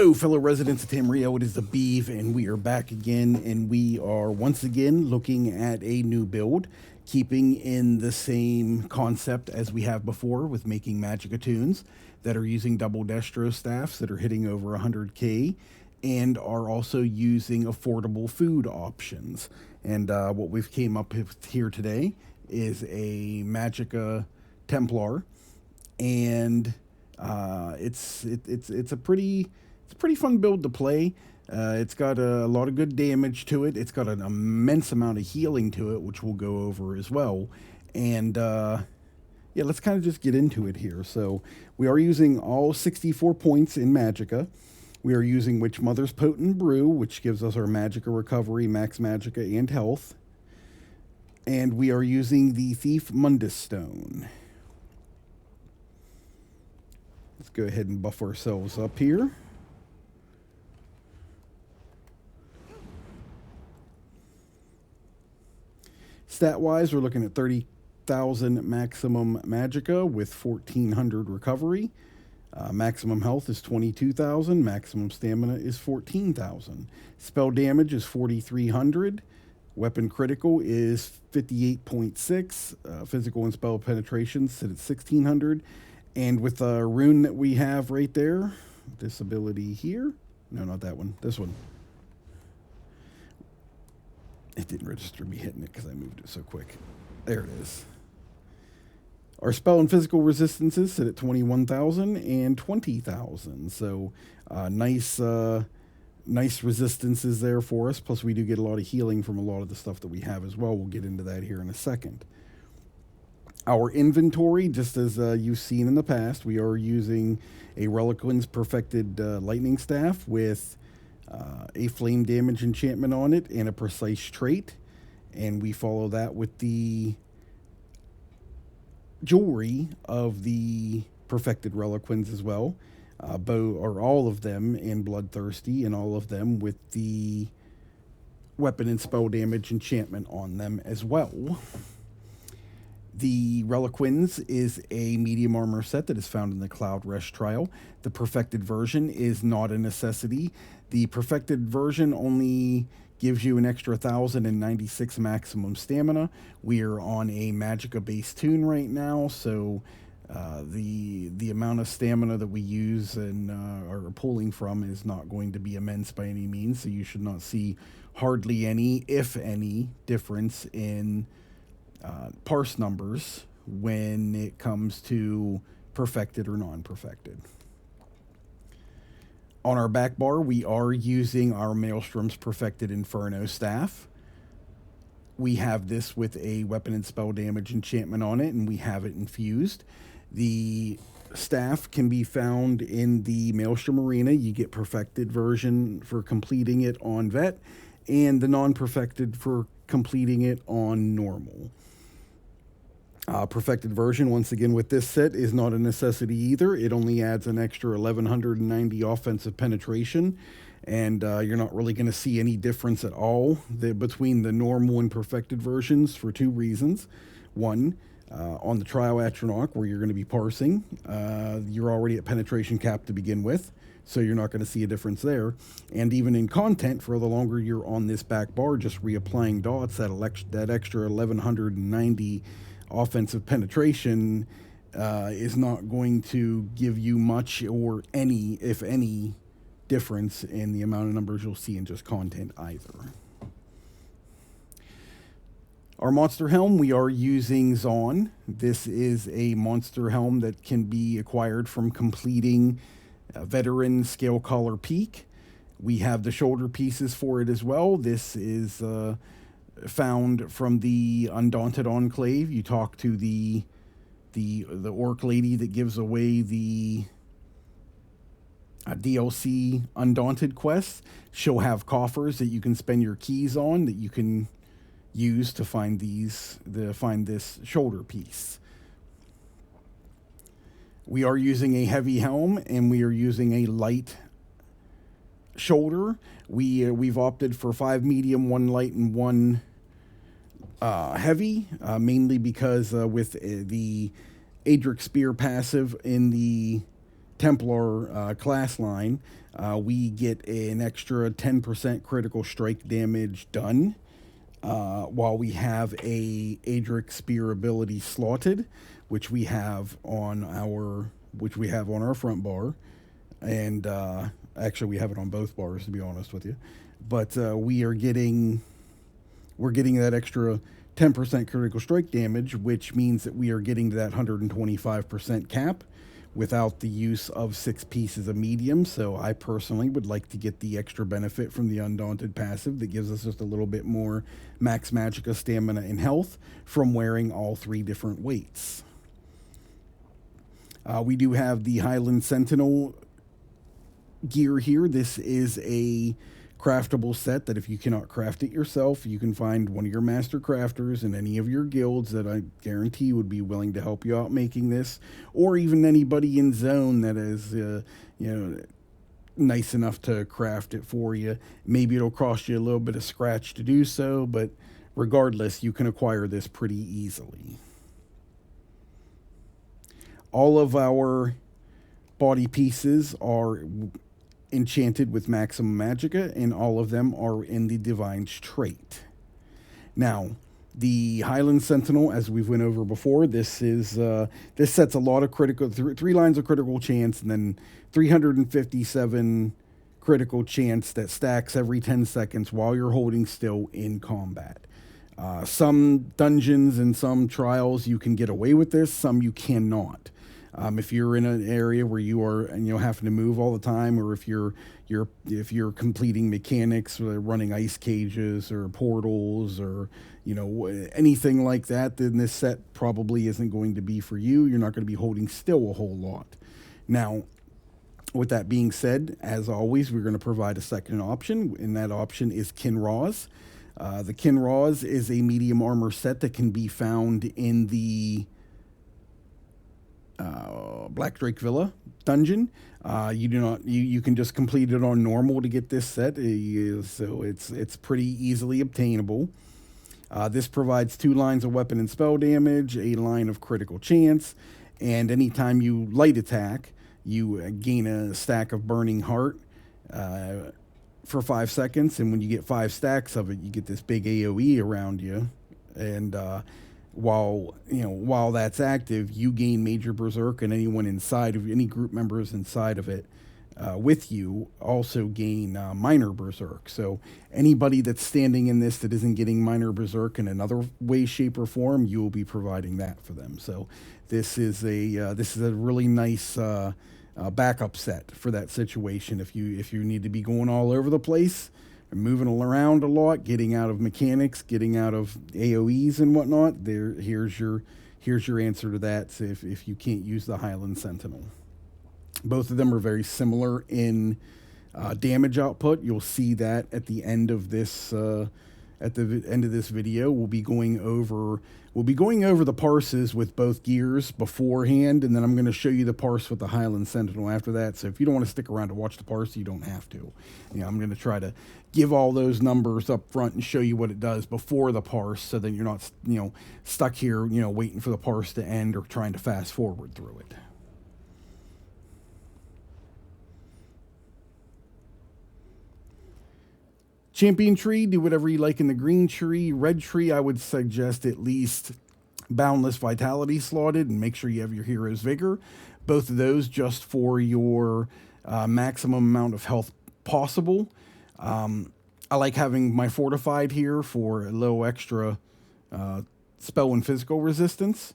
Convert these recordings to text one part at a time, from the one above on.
Hello, fellow residents of Tamriel. It is the Beeve, and we are back again, and we are once again looking at a new build, keeping in the same concept as we have before with making Magicka tunes that are using double destro staffs that are hitting over 100k, and are also using affordable food options. And what we've came up with here today is a Magicka Templar, and it's a pretty fun build to play. It's got a lot of good damage to it. It's got an immense amount of healing to it, which we'll go over as well. And yeah, let's kind of just get into it here. So we are using all 64 points in Magicka. We are using Witch Mother's Potent Brew, which gives us our Magicka Recovery, Max Magicka, and Health. And we are using the Thief Mundus Stone. Let's go ahead and buff ourselves up here. Stat-wise, we're looking at 30,000 maximum Magicka with 1,400 recovery. Maximum health is 22,000. Maximum stamina is 14,000. Spell damage is 4,300. Weapon critical is 58.6. Physical and spell penetration sit at 1,600. And with the rune that we have right there, this ability here, no, not that one, this one. It didn't register me hitting it because I moved it so quick. There it is. Our spell and physical resistances sit at 21,000 and 20,000. So nice resistances there for us. Plus we do get a lot of healing from a lot of the stuff that we have as well. We'll get into that here in a second. Our inventory, just as you've seen in the past, we are using a Reliquin's Perfected Lightning Staff with a Flame Damage enchantment on it and a Precise trait. And we follow that with the jewelry of the Perfected Reliquins as well. Or all of them in Bloodthirsty, and all of them with the Weapon and Spell Damage enchantment on them as well. The Reliquins is a medium armor set that is found in the Cloud Rush trial. The perfected version is not a necessity. The perfected version only gives you an extra 1,096 maximum stamina. We are on a Magicka based tune right now, so the amount of stamina that we use and are pulling from is not going to be immense by any means, so you should not see hardly any, if any, difference in parse numbers when it comes to perfected or non-perfected. On our back bar, we are using our Maelstrom's Perfected Inferno staff. We have this with a weapon and spell damage enchantment on it, and we have it infused. The staff can be found in the Maelstrom Arena. You get perfected version for completing it on vet, and the non-perfected for completing it on normal. Perfected version, once again with this set, is not a necessity either. It only adds an extra 1,190 offensive penetration, and you're not really going to see any difference at all between the normal and perfected versions for two reasons. One, on the Trial Atronach, where you're going to be parsing, you're already at penetration cap to begin with, so you're not going to see a difference there. And even in content, for the longer you're on this back bar, just reapplying dots, that extra 1,190 offensive penetration is not going to give you much or any, if any, difference in the amount of numbers you'll see in just content either. Our monster helm, we are using Zon. This is a monster helm that can be acquired from completing Veteran Scale Collar Peak. We have the shoulder pieces for it as well. This is found from the Undaunted Enclave. You talk to the orc lady that gives away the DLC Undaunted quest. She'll have coffers that you can spend your keys on that you can use to find this shoulder piece. We are using a heavy helm, and we are using a light shoulder. We've opted for 5 medium, 1 light, and 1 heavy, mainly because with the Adric Spear passive in the Templar class line, we get an extra 10% critical strike damage done while we have a Adric Spear ability slotted, which we have on our front bar, and actually we have it on both bars to be honest with you, but we're getting that extra 10% critical strike damage, which means that we are getting to that 125% cap without the use of 6 pieces of medium. So I personally would like to get the extra benefit from the Undaunted passive that gives us just a little bit more max magicka, stamina, and health from wearing all 3 different weights. We do have the Highland Sentinel gear here. This is a craftable set that if you cannot craft it yourself, you can find one of your master crafters in any of your guilds that I guarantee would be willing to help you out making this, or even anybody in zone that is nice enough to craft it for you. Maybe it'll cost you a little bit of scratch to do so, but regardless, you can acquire this pretty easily. All of our body pieces are enchanted with maximum magicka, and all of them are in the Divine's trait. Now, the Highland Sentinel, as we've went over before, this sets a lot of critical, 3 lines of critical chance, and then 357 critical chance that stacks every 10 seconds while you're holding still in combat. Some dungeons and some trials you can get away with this, some you cannot. If you're in an area where you are having to move all the time, or if you're completing mechanics, or running ice cages or portals or anything like that, then this set probably isn't going to be for you. You're not going to be holding still a whole lot. Now, with that being said, as always, we're going to provide a second option, and that option is Kinroz. The Kinroz is a medium armor set that can be found in the Black Drake Villa dungeon. You can just complete it on normal to get this set, so it's pretty easily obtainable. This provides 2 lines of weapon and spell damage, a line of critical chance, and anytime you light attack, you gain a stack of Burning Heart for 5 seconds, and when you get 5 stacks of it, you get this big AoE around you, and while that's active, you gain Major Berserk, and anyone inside of any group members inside of it with you also gain Minor Berserk. So anybody that's standing in this that isn't getting Minor Berserk in another way, shape, or form, you will be providing that for them. So this is a really nice backup set for that situation. If you need to be going all over the place, moving around a lot, getting out of mechanics, getting out of AoEs and whatnot, here's your answer to that. So if you can't use the Highland Sentinel, both of them are very similar in damage output. You'll see that at the end of this video. We'll be going over the parses with both gears beforehand, and then I'm going to show you the parse with the Highland Sentinel after that. So if you don't want to stick around to watch the parse, you don't have to. I'm going to try to give all those numbers up front and show you what it does before the parse, so that you're not stuck here waiting for the parse to end or trying to fast forward through it. Champion tree, do whatever you like in the green tree. Red tree, I would suggest at least Boundless Vitality slotted, and make sure you have your Hero's Vigor. Both of those just for your maximum amount of health possible. I like having my Fortified here for a little extra spell and physical resistance.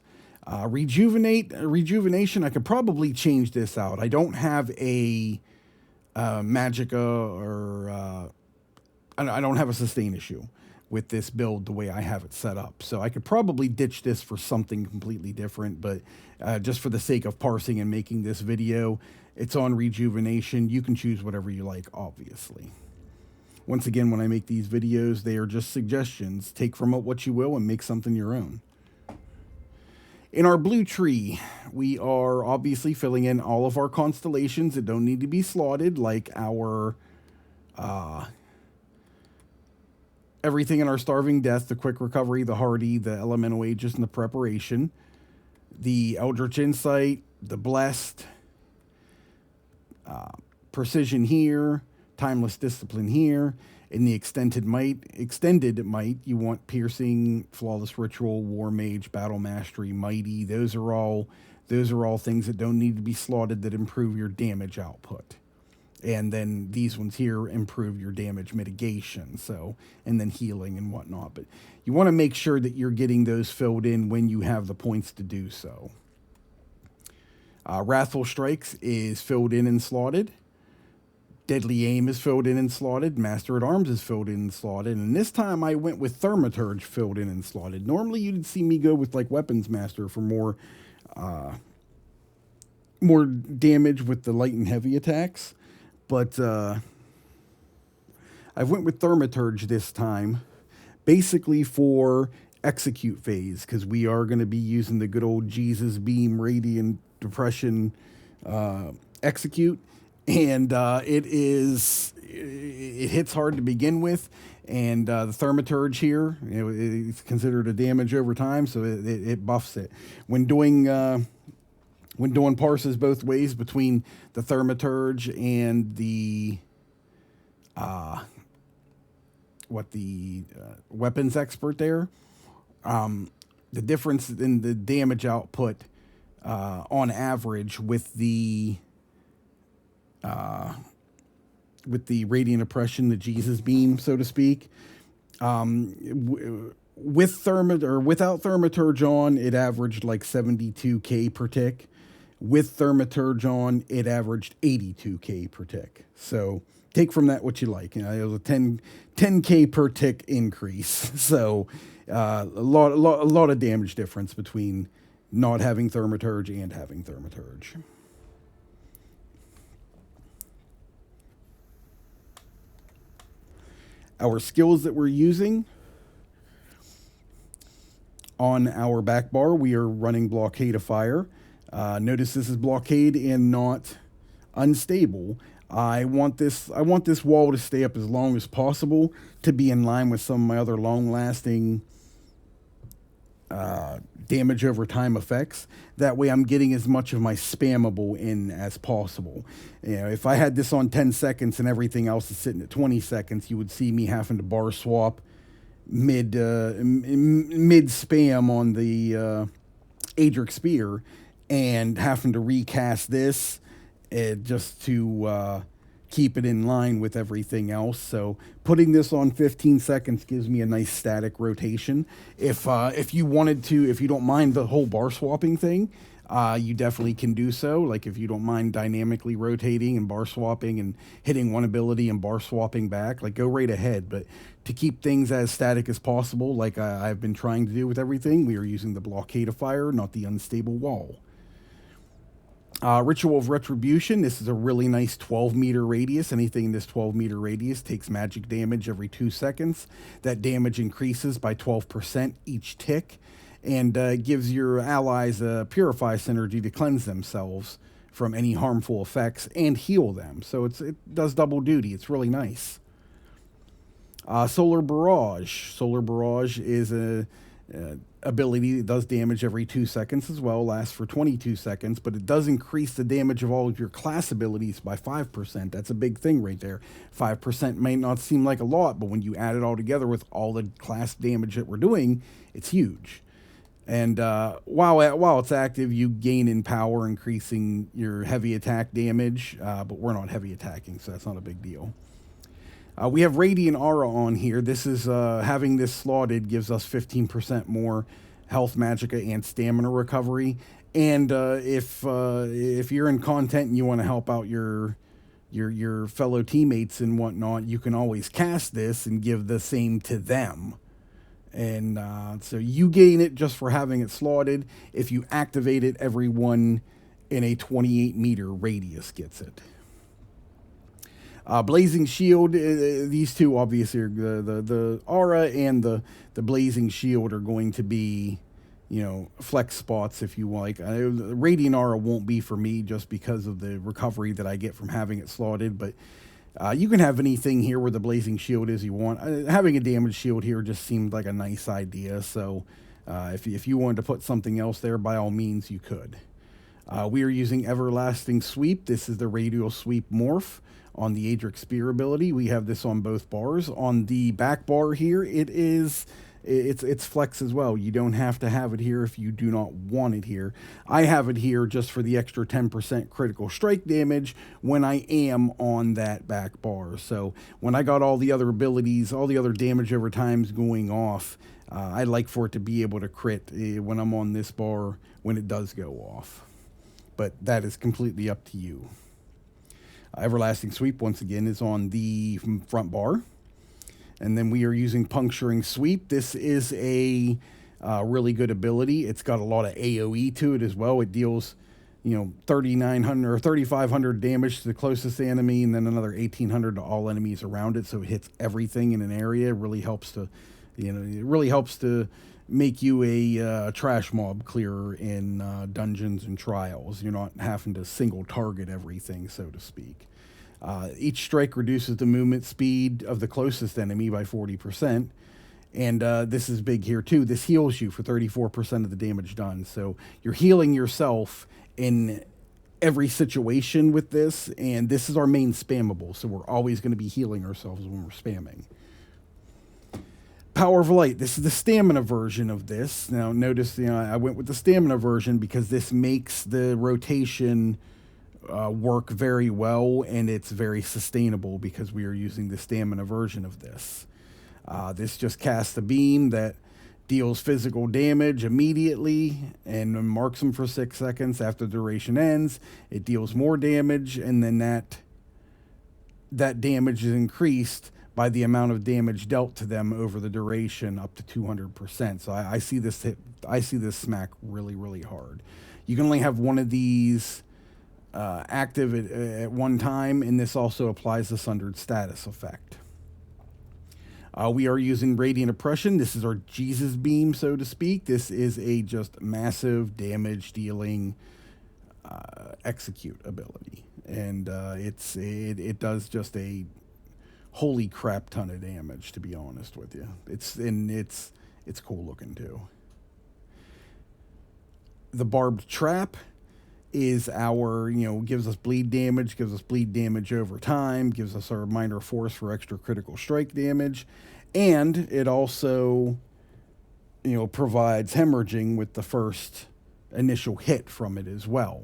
Rejuvenation, I could probably change this out. I don't have a magicka or I don't have a sustain issue with this build the way I have it set up. So I could probably ditch this for something completely different, but just for the sake of parsing and making this video, it's on rejuvenation. You can choose whatever you like, obviously. Once again, when I make these videos, they are just suggestions. Take from it what you will and make something your own. In our blue tree, we are obviously filling in all of our constellations that don't need to be slotted, like our everything in our Starving Death, the Quick Recovery, the Hardy, the Elemental Aegis, and the Preparation, the Eldritch Insight, the Blessed, Precision here, timeless discipline here. In the extended might, you want piercing, flawless ritual, war mage, battle mastery, mighty. Those are all things that don't need to be slotted that improve your damage output. And then these ones here improve your damage mitigation, so, and then healing and whatnot. But you want to make sure that you're getting those filled in when you have the points to do so. Wrathful Strikes is filled in and slotted. Deadly Aim is filled in and slotted. Master at Arms is filled in and slotted. And this time I went with Thaumaturge filled in and slotted. Normally you'd see me go with like Weapons Master for more damage with the light and heavy attacks. But I went with Thaumaturge this time, basically for execute phase, because we are going to be using the good old Jesus Beam Radiant Depression execute, and it hits hard to begin with, and the Thaumaturge here, it's considered a damage over time, so it buffs it when doing parses both ways between the Thaumaturge and the weapons expert there. The difference in the damage output on average with the radiant oppression, the Jesus beam, so to speak. With without Thaumaturge on, it averaged like 72k per tick. With Thaumaturge on, it averaged 82k per tick. So take from that what you like. It was a 10k per tick increase. So a lot of damage difference between not having Thaumaturge and having Thaumaturge. Our skills that we're using on our back bar, we are running Blockade of Fire. Notice this is blockade and not unstable. I want this wall to stay up as long as possible to be in line with some of my other long-lasting damage over time effects. That way I'm getting as much of my spammable in as possible. If I had this on 10 seconds and everything else is sitting at 20 seconds, you would see me having to bar swap mid spam on the Adric Spear and having to recast this just to keep it in line with everything else. So putting this on 15 seconds gives me a nice static rotation. If you wanted to, if you don't mind the whole bar swapping thing, you definitely can do so. Like if you don't mind dynamically rotating and bar swapping and hitting one ability and bar swapping back, like go right ahead. But to keep things as static as possible, like I've been trying to do with everything, we are using the Blockade of Fire, not the Unstable Wall. Ritual of Retribution. This is a really nice 12-meter radius. Anything in this 12-meter radius takes magic damage every 2 seconds. That damage increases by 12% each tick, and gives your allies a Purify synergy to cleanse themselves from any harmful effects and heal them. So it does double duty. It's really nice. Solar Barrage. Solar Barrage is a ability that does damage every 2 seconds as well, lasts for 22 seconds, but it does increase the damage of all of your class abilities by 5%. That's a big thing right there. 5% may not seem like a lot, but when you add it all together with all the class damage that we're doing, it's huge. And while it's active, you gain in power, increasing your heavy attack damage, but we're not heavy attacking, so that's not a big deal. We have Radiant Aura on here. This is having this slotted gives us 15% more health, magicka, and stamina recovery. And if you're in content and you want to help out your fellow teammates and whatnot, you can always cast this and give the same to them. And so you gain it just for having it slotted. If you activate it, everyone in a 28-meter radius gets it. Blazing Shield, these two obviously are the Aura and the Blazing Shield are going to be, flex spots if you like. Radiant Aura won't be for me just because of the recovery that I get from having it slotted, but you can have anything here where the Blazing Shield is you want. Having a damage shield here just seemed like a nice idea, so if you wanted to put something else there, by all means you could. We are using Everlasting Sweep. This is the Radial Sweep Morph on the Adric Spear ability. We have this on both bars. On the back bar here, it's flex as well. You don't have to have it here if you do not want it here. I have it here just for the extra 10% critical strike damage when I am on that back bar. So when I got all the other abilities, all the other damage over times going off, I like for it to be able to crit when I'm on this bar when it does go off. But that is completely up to you. Everlasting Sweep, once again, is on the front bar. And then we are using Puncturing Sweep. This is a really good ability. It's got a lot of AoE to it as well. It deals, 3,900 or 3,500 damage to the closest enemy, and then another 1,800 to all enemies around it. So it hits everything in an area. It really helps to, make you a trash mob clearer in dungeons and trials. You're not having to single target everything, so to speak. Each strike reduces the movement speed of the closest enemy by 40%. And this is big here too. This heals you for 34% of the damage done. So you're healing yourself in every situation with this. And this is our main spammable. So we're always going to be healing ourselves when we're spamming. Power of Light. This is the stamina version of this. Now notice, I went with the stamina version because this makes the rotation work very well, and it's very sustainable because we are using the stamina version of this. This just casts a beam that deals physical damage immediately and marks them for 6 seconds. After the duration ends, it deals more damage, and then that damage is increased by the amount of damage dealt to them over the duration up to 200%. So I see this smack really, really hard. You can only have one of these active at one time, and this also applies the Sundered Status effect. We are using Radiant Oppression. This is our Jesus Beam, so to speak. This is a just massive damage dealing execute ability, and it does just a holy crap ton of damage, to be honest with you. It's cool looking too. The Barbed Trap is our, gives us bleed damage over time, gives us our minor force for extra critical strike damage, and it also, provides hemorrhaging with the first initial hit from it as well.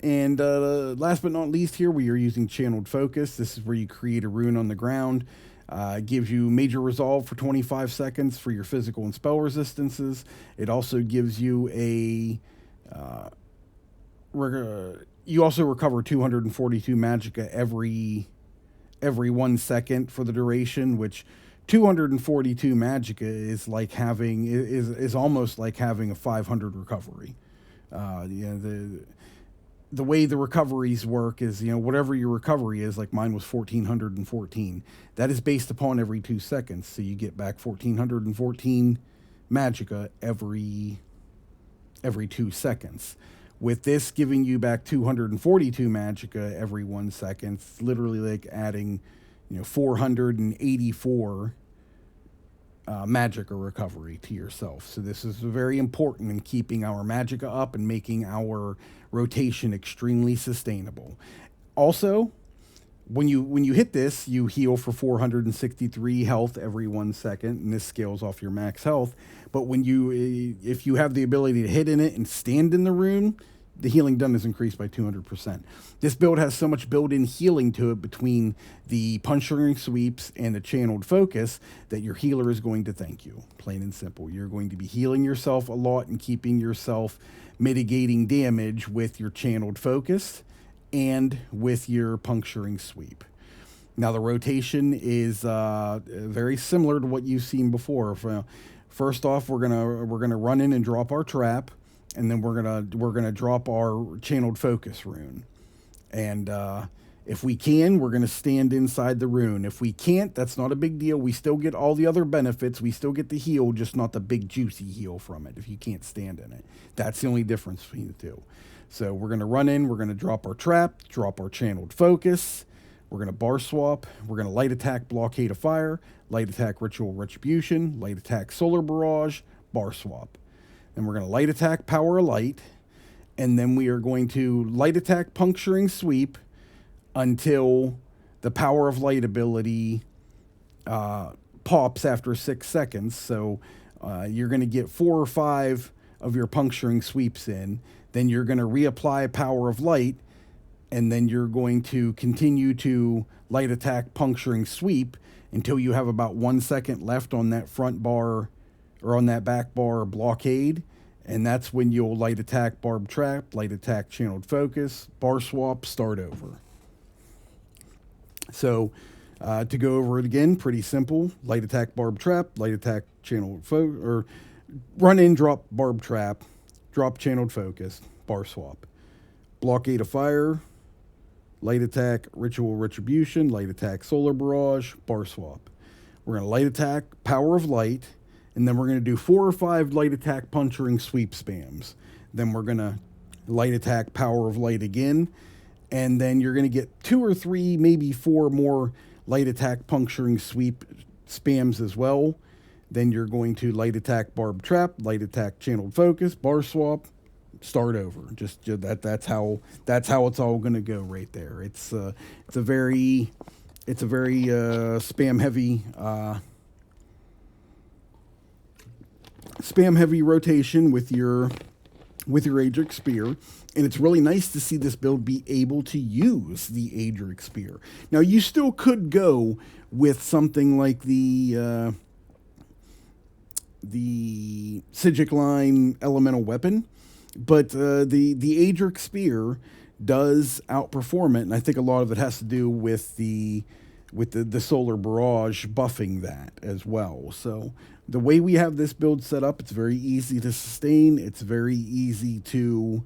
And last but not least here, we are using Channeled Focus. This is where you create a rune on the ground. It gives you Major Resolve for 25 seconds for your physical and spell resistances. It also gives you you also recover 242 magicka every 1 second for the duration, which 242 magicka is like having is almost like having a 500 recovery. The way the recoveries work is, whatever your recovery is, like mine was 1,414. That is based upon every 2 seconds. So you get back 1,414 magicka every 2 seconds. With this giving you back 242 magicka every 1 second, it's literally like adding, 484 magicka recovery to yourself. So this is very important in keeping our magicka up and making our rotation extremely sustainable. Also, when you hit this, you heal for 463 health every 1 second, and this scales off your max health. But if you have the ability to hit in it and stand in the rune, the healing done is increased by 200%. This build has so much built-in healing to it between the puncturing sweeps and the channeled focus that your healer is going to thank you, plain and simple. You're going to be healing yourself a lot and keeping yourself mitigating damage with your channeled focus and with your puncturing sweep. Now the rotation is very similar to what you've seen before. First off, we're gonna run in and drop our trap, and then we're gonna drop our channeled focus rune. And if we can, we're gonna stand inside the rune. If we can't, that's not a big deal. We still get all the other benefits. We still get the heal, just not the big juicy heal from it if you can't stand in it. That's the only difference between the two. So we're gonna run in, we're gonna drop our trap, drop our channeled focus, we're gonna bar swap, we're gonna light attack Blockade of Fire, light attack Ritual Retribution, light attack Solar Barrage, bar swap. Then we're going to light attack, power of light, and then we are going to light attack, puncturing sweep until the power of light ability pops after 6 seconds. So you're going to get 4 or 5 of your puncturing sweeps in. Then you're going to reapply power of light, and then you're going to continue to light attack, puncturing sweep until you have about 1 second left on that front bar or on that back bar blockade. And that's when you'll light attack, barb trap, light attack, channeled focus, bar swap, start over. So to go over it again, pretty simple. Light attack, barb trap, light attack, channeled focus, or run in, drop, barb trap, drop, channeled focus, bar swap. Blockade of fire, light attack, ritual retribution, light attack, solar barrage, bar swap. We're going to light attack, power of light, and then we're going to do 4 or 5 light attack, puncturing sweep spams. Then we're going to light attack, power of light again, and then you're going to get 2 or 3, maybe 4 more light attack, puncturing sweep spams as well. Then you're going to light attack, barb trap, light attack, channeled focus, bar swap, start over. Just that's how it's all going to go right there. It's a very spam heavy rotation with your Adric Spear, and it's really nice to see this build be able to use the Adric Spear. Now you still could go with something like the Sigic Line Elemental Weapon, but the Adric Spear does outperform it, and I think a lot of it has to do with the Solar Barrage buffing that as well. So the way we have this build set up, it's very easy to sustain. It's very easy to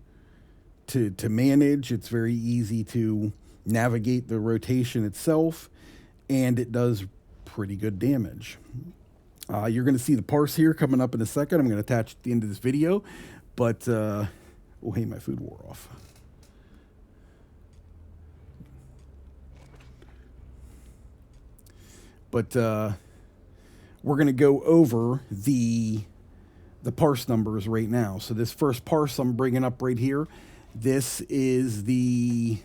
manage. It's very easy to navigate the rotation itself, and it does pretty good damage. You're going to see the parse here coming up in a second. I'm going to attach at the end of this video, but oh hey, my food wore off. But we're going to go over the parse numbers right now. So this first parse I'm bringing up right here, this is the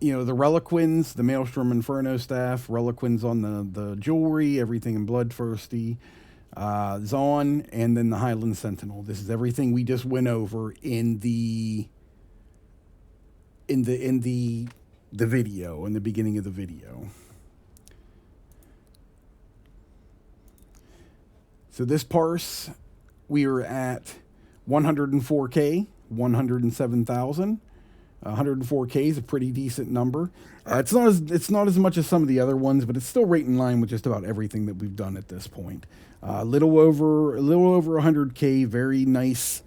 Reliquins, the Maelstrom Inferno Staff, Reliquins on the jewelry, everything in Bloodthirsty, Zaun, and then the Highland Sentinel. This is everything we just went over in the video, in the beginning of the video. So this parse, we are at 104K, 107,000. 104K is a pretty decent number. It's not as much as some of the other ones, but it's still right in line with just about everything that we've done at this point. A little over 100K, very nice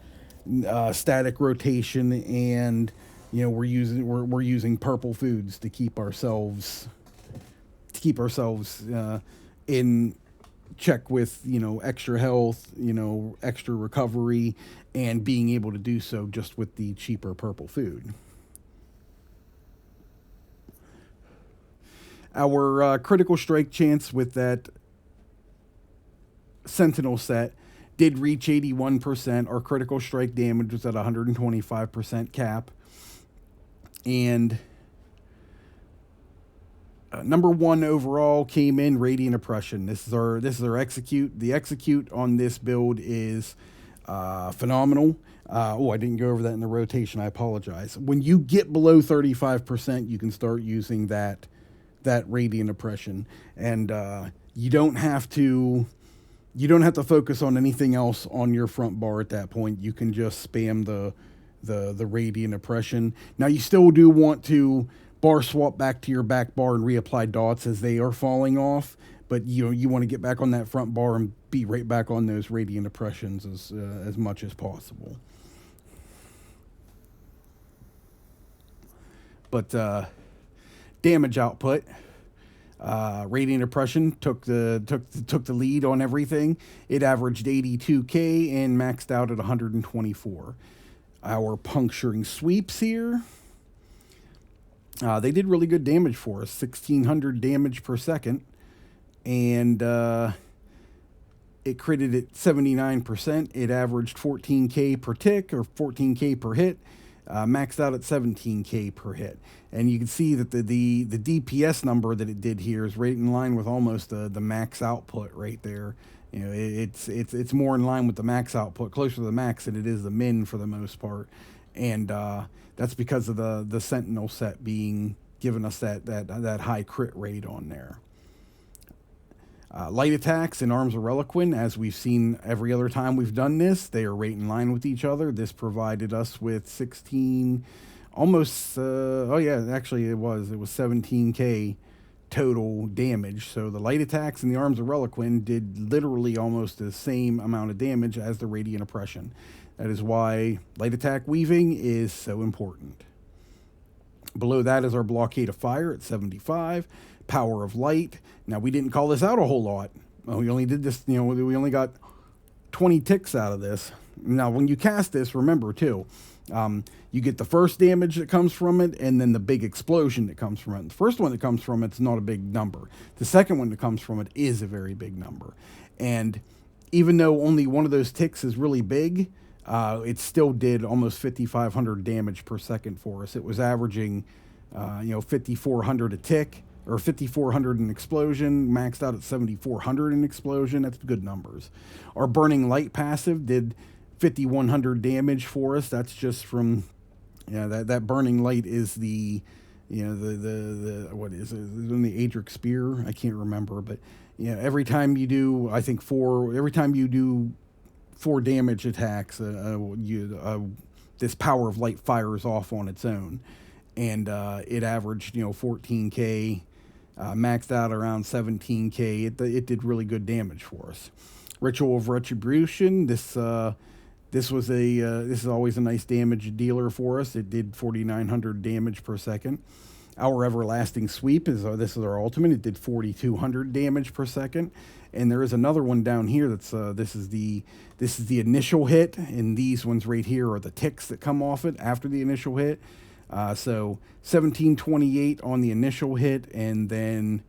static rotation, and we're using purple foods to keep ourselves in check with extra health, extra recovery, and being able to do so just with the cheaper purple food. Our critical strike chance with that Sentinel set did reach 81%. Our critical strike damage was at 125% cap. And number 1 overall came in Radiant Oppression. This is our execute. The execute on this build is phenomenal. I didn't go over that in the rotation. I apologize. When you get below 35%, you can start using that Radiant Oppression, and you don't have to focus on anything else on your front bar at that point. You can just spam the Radiant Oppression. Now you still do want to bar swap back to your back bar and reapply dots as they are falling off, but you want to get back on that front bar and be right back on those Radiant Oppressions as much as possible. But damage output, Radiant Oppression took the lead on everything. It averaged 82K and maxed out at 124. Our puncturing sweeps here, they did really good damage for us, 1,600 damage per second, and It critted at 79%. It averaged 14K per tick or 14K per hit, maxed out at 17K per hit. And you can see that the DPS number that it did here is right in line with almost the max output right there. You know, it's more in line with the max output, closer to the max than it is the min for the most part. And that's because of the Sentinel set being giving us that high crit rate on there. Light attacks and Arms of Reliquin, as we've seen every other time we've done this, they are right in line with each other. This provided us with 16, almost, oh yeah, actually it was 17K total damage. So the light attacks and the Arms of Reliquin did literally almost the same amount of damage as the Radiant Oppression. That is why light attack weaving is so important. Below that is our Blockade of Fire at 75. Power of Light. Now, we didn't call this out a whole lot. We only did this, we only got 20 ticks out of this. Now, when you cast this, remember, too, you get the first damage that comes from it and then the big explosion that comes from it. The first one that comes from it's not a big number. The second one that comes from it is a very big number. And even though only one of those ticks is really big, it still did almost 5,500 damage per second for us. It was averaging, 5,400 a tick, or 5,400 in explosion, maxed out at 7,400 in explosion. That's good numbers. Our Burning Light passive did 5,100 damage for us. That's just from, that Burning Light is the, the what is it? In the Adric Spear? I can't remember, but every time you do, I think every time you do 4 damage attacks, this Power of Light fires off on its own. And it averaged, 14K, maxed out around 17K. It did really good damage for us. Ritual of Retribution. This is always a nice damage dealer for us. It did 4,900 damage per second. Our Everlasting Sweep this is our ultimate. It did 4,200 damage per second. And there is another one down here that's this is the initial hit, and these ones right here are the ticks that come off it after the initial hit. So 1728 on the initial hit, and then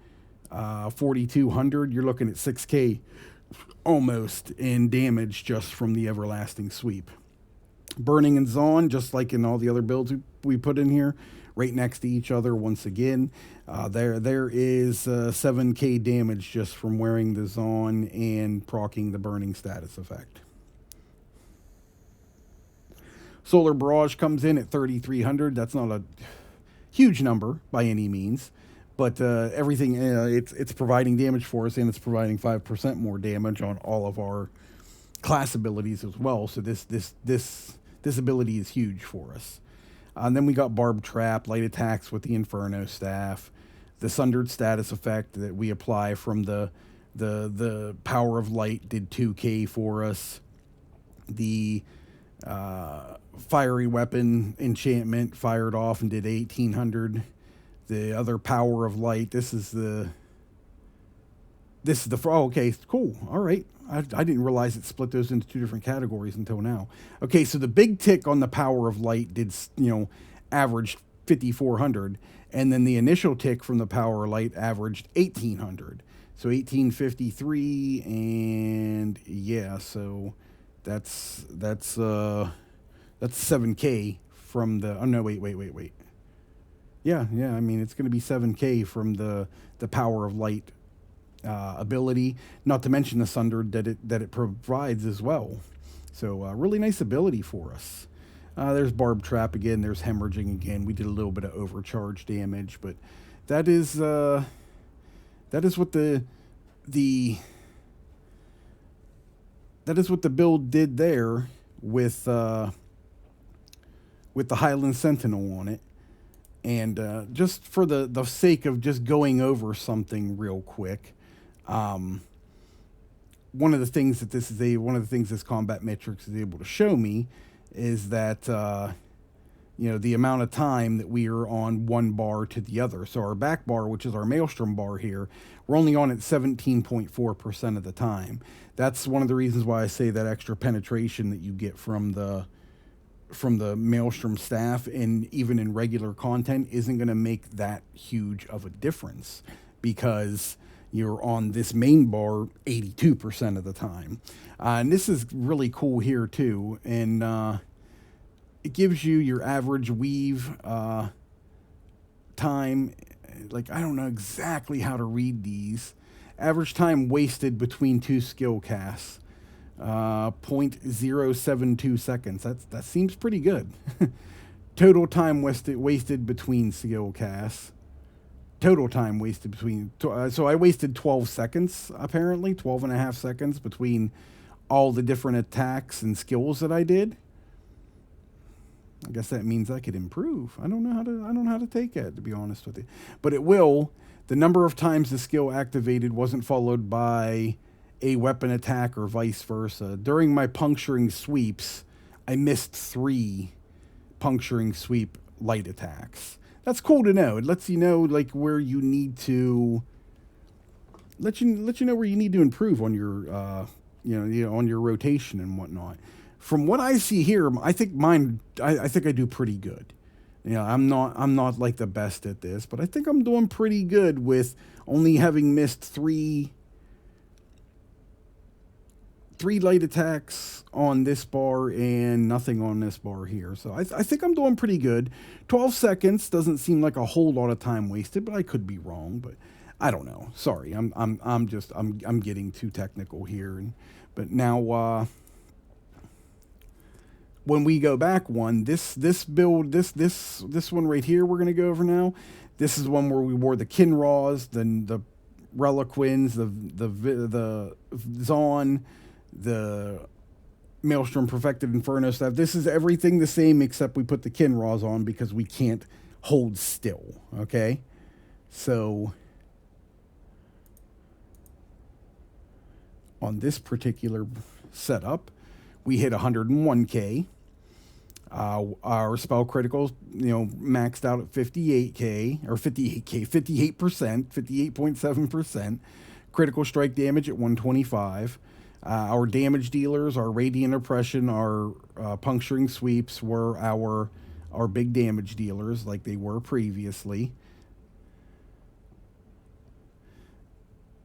4,200. You're looking at 6K almost in damage just from the Everlasting Sweep. Burning and Zawn, just like in all the other builds we put in here, right next to each other once again. There is 7K damage just from wearing the Zawn and proccing the Burning status effect. Solar Barrage comes in at 3,300. That's not a huge number by any means, but everything it's providing damage for us, and it's providing 5% more damage on all of our class abilities as well. So this ability is huge for us. And then we got Barb Trap, light attacks with the Inferno Staff, the Sundered status effect that we apply from the Power of Light did 2K for us. The Fiery Weapon enchantment fired off and did 1,800. The other Power of Light, this is the oh, okay, cool. All right. I didn't realize it split those into 2 different categories until now. Okay, so the big tick on the Power of Light did, averaged 5,400, and then the initial tick from the Power of Light averaged 1,800. So 1,853, and yeah, so that's 7K from the, oh no, wait. Yeah, I mean, it's going to be 7K from the Power of Light ability, not to mention the Sundered that it provides as well. So really nice ability for us. There's Barb Trap again. There's Hemorrhaging again. We did a little bit of overcharge damage, but that is what the build did there with the Highland Sentinel on it. And just for the sake of just going over something real quick, one of the things that this combat matrix is able to show me is that the amount of time that we are on one bar to the other. So our back bar, which is our Maelstrom bar here, we're only on it 17.4% of the time. That's one of the reasons why I say that extra penetration that you get from the Maelstrom staff, and even in regular content, isn't going to make that huge of a difference, because you're on this main bar 82% of the time. And this is really cool here too. And it gives you your average weave time. Like, I don't know exactly how to read these. Average time wasted between two skill casts, 0.072 seconds. That seems pretty good. Total time wasted between skill casts. Total time wasted between. So I wasted 12 seconds, apparently, 12 and a half seconds between all the different attacks and skills that I did. I guess that means I could improve. I don't know how to take it, to be honest with you. But it will. The number of times the skill activated wasn't followed by a weapon attack or vice versa. During my puncturing sweeps, I missed 3 puncturing sweep light attacks. That's cool to know. It lets you know like where you need to let you know where you need to improve on your on your rotation and whatnot. From what I see here, I think mine. I think I do pretty good. I'm not like the best at this, but I think I'm doing pretty good with only having missed three light attacks on this bar and nothing on this bar here. So I think I'm doing pretty good. 12 seconds doesn't seem like a whole lot of time wasted, but I could be wrong. But I don't know. Sorry, I'm getting too technical here. But now. When we go back one, this build, this one right here, we're gonna go over now. This is one where we wore the Kinraws, then the Reliquins, the Zon, the Maelstrom Perfected Inferno stuff. This is everything the same except we put the Kinraws on because we can't hold still. Okay, so on this particular setup, we hit 101k. Our spell criticals, maxed out at 58k or 58k, 58%, 58.7%. Critical strike damage at 125. Our damage dealers, our radiant oppression, our puncturing sweeps were our big damage dealers like they were previously.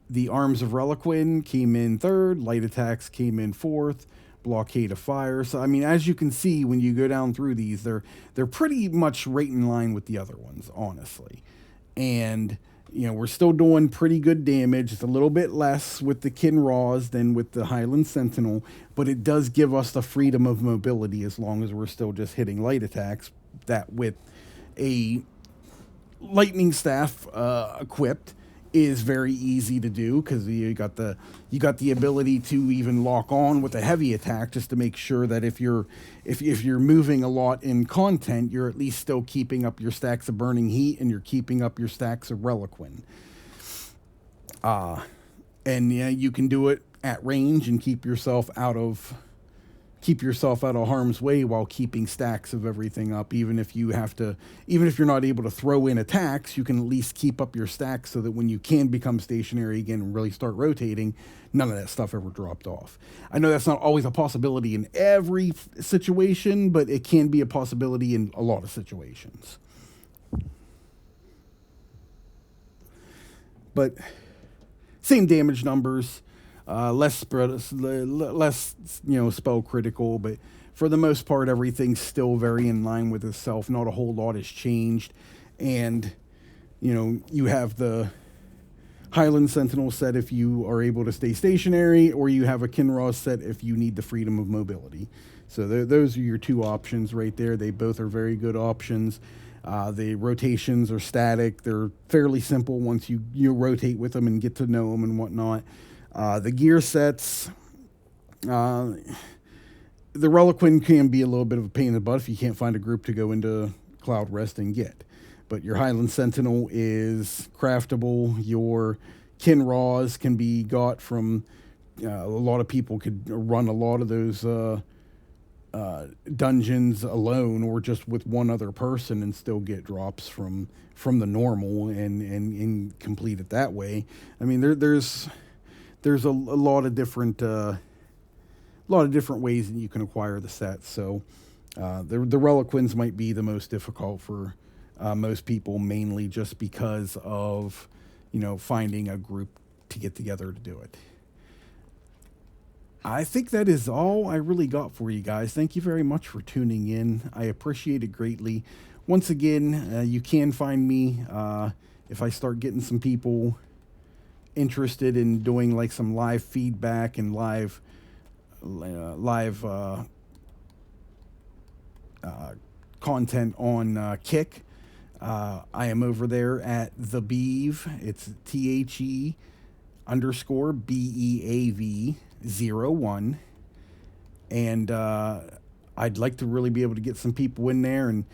The Arms of Reliquin came in 3rd. Light attacks came in 4th. Blockade of Fire. So I mean, as you can see when you go down through these, they're pretty much right in line with the other ones, honestly. And we're still doing pretty good damage. It's a little bit less with the Kinraws than with the Highland Sentinel, but it does give us the freedom of mobility as long as we're still just hitting light attacks. That with a lightning staff equipped is very easy to do because you got the ability to even lock on with a heavy attack just to make sure that if you're moving a lot in content, you're at least still keeping up your stacks of burning heat and you're keeping up your stacks of Reliquin. And you can do it at range and keep yourself out of harm's way while keeping stacks of everything up. Even if you're not able to throw in attacks, you can at least keep up your stacks so that when you can become stationary again and really start rotating, none of that stuff ever dropped off. I know that's not always a possibility in every situation, but it can be a possibility in a lot of situations. But same damage numbers. Less spell critical, but for the most part, everything's still very in line with itself. Not a whole lot has changed, and you have the Highland Sentinel set if you are able to stay stationary, or you have a Kinraw set if you need the freedom of mobility. So those are your 2 options right there. They both are very good options. The rotations are static. They're fairly simple once you rotate with them and get to know them and whatnot. The gear sets, the Reliquin can be a little bit of a pain in the butt if you can't find a group to go into Cloud Rest and get. But your Highland Sentinel is craftable. Your Kinraws can be got from, a lot of people could run a lot of those dungeons alone or just with one other person and still get drops from the normal and complete it that way. I mean, there's a lot of different ways that you can acquire the set. So the Reliquins might be the most difficult for most people, mainly just because of finding a group to get together to do it. I think that is all I really got for you guys. Thank you very much for tuning in. I appreciate it greatly. Once again, you can find me if I start getting some people interested in doing like some live feedback and live content on Kick. I am over there at the Beav. It's THE_BEAV01, and I'd like to really be able to get some people in there and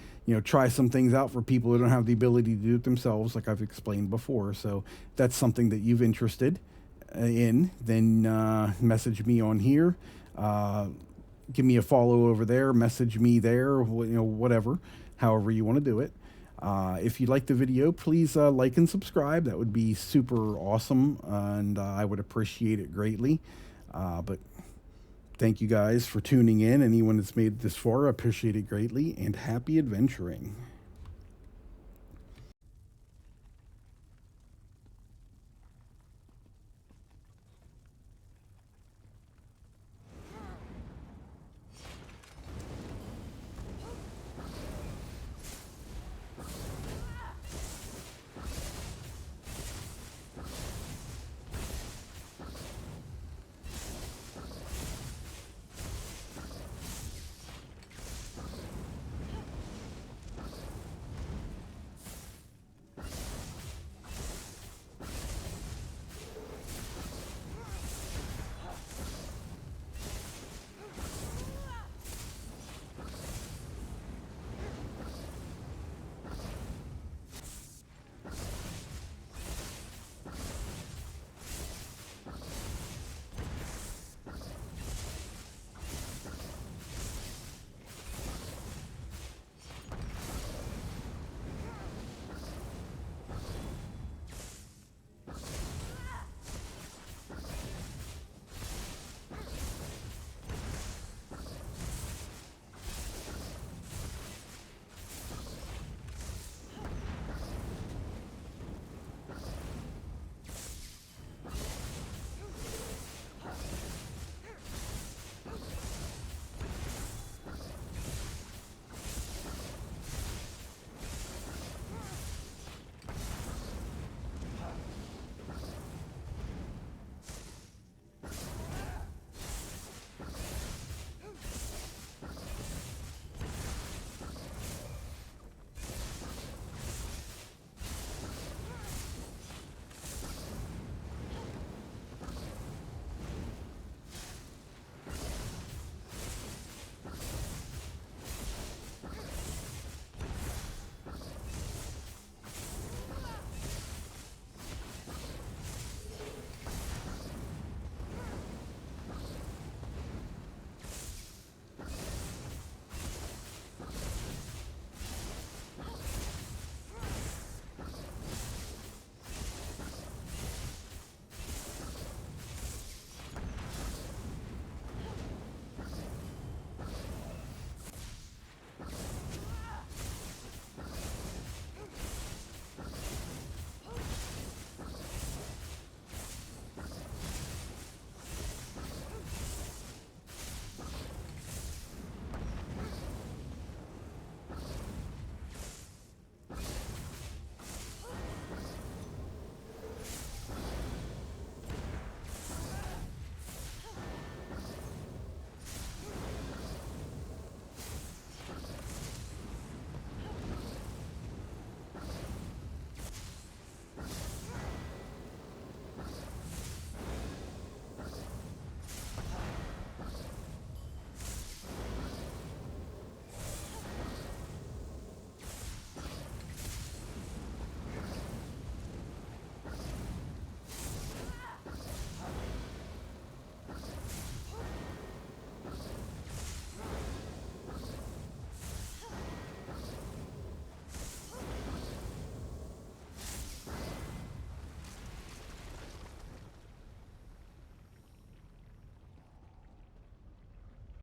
try some things out for people who don't have the ability to do it themselves, like I've explained before. So that's something that you've interested in, then message me on here. Give me a follow over there, message me there, whatever, however you want to do it. If you like the video, please like and subscribe. That would be super awesome, and I would appreciate it greatly. But thank you guys for tuning in. Anyone that's made it this far, I appreciate it greatly, and happy adventuring.